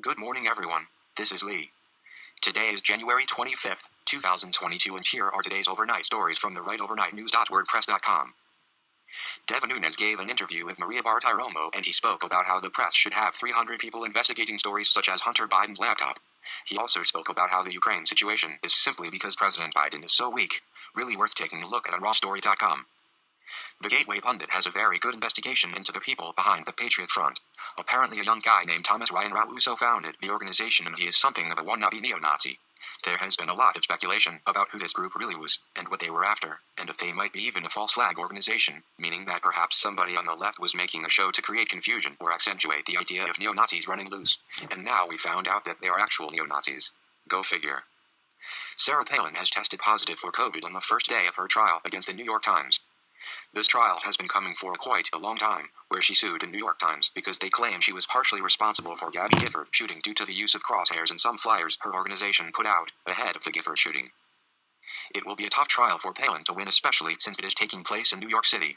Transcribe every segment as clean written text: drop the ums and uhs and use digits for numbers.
Good morning, everyone. This is Lee. Today is January 25th, 2022, and here are today's overnight stories from the unethical.wordpress.com. Devin Nunes gave an interview with Maria Bartiromo, and he spoke about how the press should have 300 people investigating stories such as Hunter Biden's laptop. He also spoke about how the Ukraine situation is simply because President Biden is so weak. Really worth taking a look at on rawstory.com. The Gateway Pundit has a very good investigation into the people behind the Patriot Front. Apparently a young guy named Thomas Ryan Rousseau founded the organization, and he is something of a wannabe neo-Nazi. There has been a lot of speculation about who this group really was, and what they were after, and if they might be even a false flag organization, meaning that perhaps somebody on the left was making a show to create confusion or accentuate the idea of neo-Nazis running loose. And now we found out that they are actual neo-Nazis. Go figure. Sarah Palin has tested positive for COVID on the first day of her trial against the NYTimes. This trial has been coming for quite a long time, where she sued the NYTimes because they claim she was partially responsible for Gabby Gifford shooting due to the use of crosshairs in some flyers her organization put out ahead of the Gifford shooting. It will be a tough trial for Palin to win, especially since it is taking place in New York City.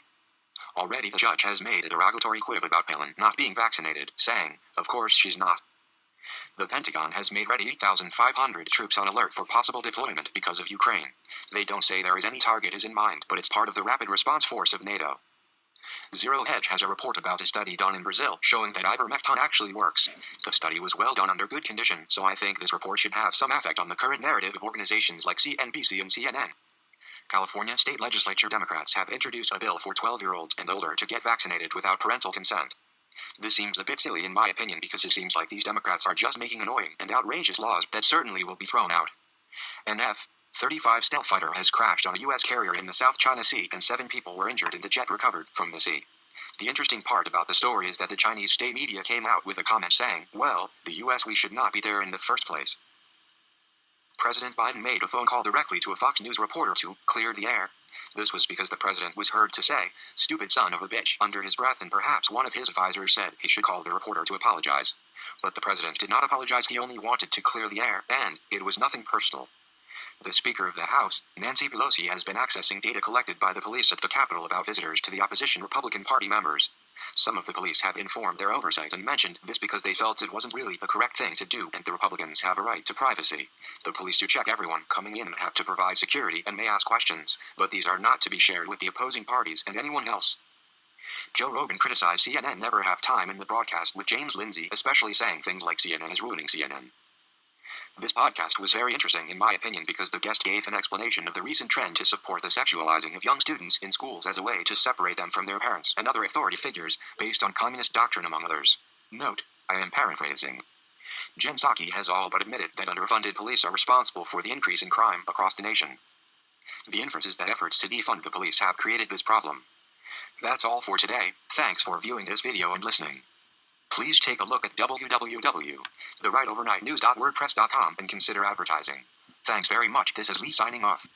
Already the judge has made a derogatory quip about Palin not being vaccinated, saying, "Of course she's not." The Pentagon has made ready 8,500 troops on alert for possible deployment because of Ukraine. They don't say there is any target is in mind, but it's part of the rapid response force of NATO. Zero Hedge has a report about a study done in Brazil showing that ivermectin actually works. The study was well done under good condition, so I think this report should have some effect on the current narrative of organizations like CNBC and CNN. California state legislature Democrats have introduced a bill for 12-year-olds and older to get vaccinated without parental consent. This seems a bit silly in my opinion, because it seems like these Democrats are just making annoying and outrageous laws that certainly will be thrown out. An F-35 stealth fighter has crashed on a U.S. carrier in the South China Sea, and 7 people were injured and the jet recovered from the sea. The interesting part about the story is that the Chinese state media came out with a comment saying, "Well, the U.S. we should not be there in the first place." President Biden made a phone call directly to a Fox News reporter to clear the air. This was because the president was heard to say, "Stupid son of a bitch," under his breath, and perhaps one of his advisors said he should call the reporter to apologize. But the president did not apologize. He only wanted to clear the air, and it was nothing personal. The Speaker of the House, Nancy Pelosi, has been accessing data collected by the police at the Capitol about visitors to the opposition Republican Party members. Some of the police have informed their oversight and mentioned this because they felt it wasn't really the correct thing to do, and the Republicans have a right to privacy. The police do check everyone coming in and have to provide security and may ask questions, but these are not to be shared with the opposing parties and anyone else. Joe Rogan criticized CNN never have time in the broadcast with James Lindsay, especially saying things like CNN is ruining CNN. This podcast was very interesting in my opinion because the guest gave an explanation of the recent trend to support the sexualizing of young students in schools as a way to separate them from their parents and other authority figures based on communist doctrine, among others. Note, I am paraphrasing. Jen Psaki has all but admitted that underfunded police are responsible for the increase in crime across the nation. The inference is that efforts to defund the police have created this problem. That's all for today. Thanks for viewing this video and listening. Please take a look at www.therightovernightnews.wordpress.com and consider advertising. Thanks very much. This is Lee signing off.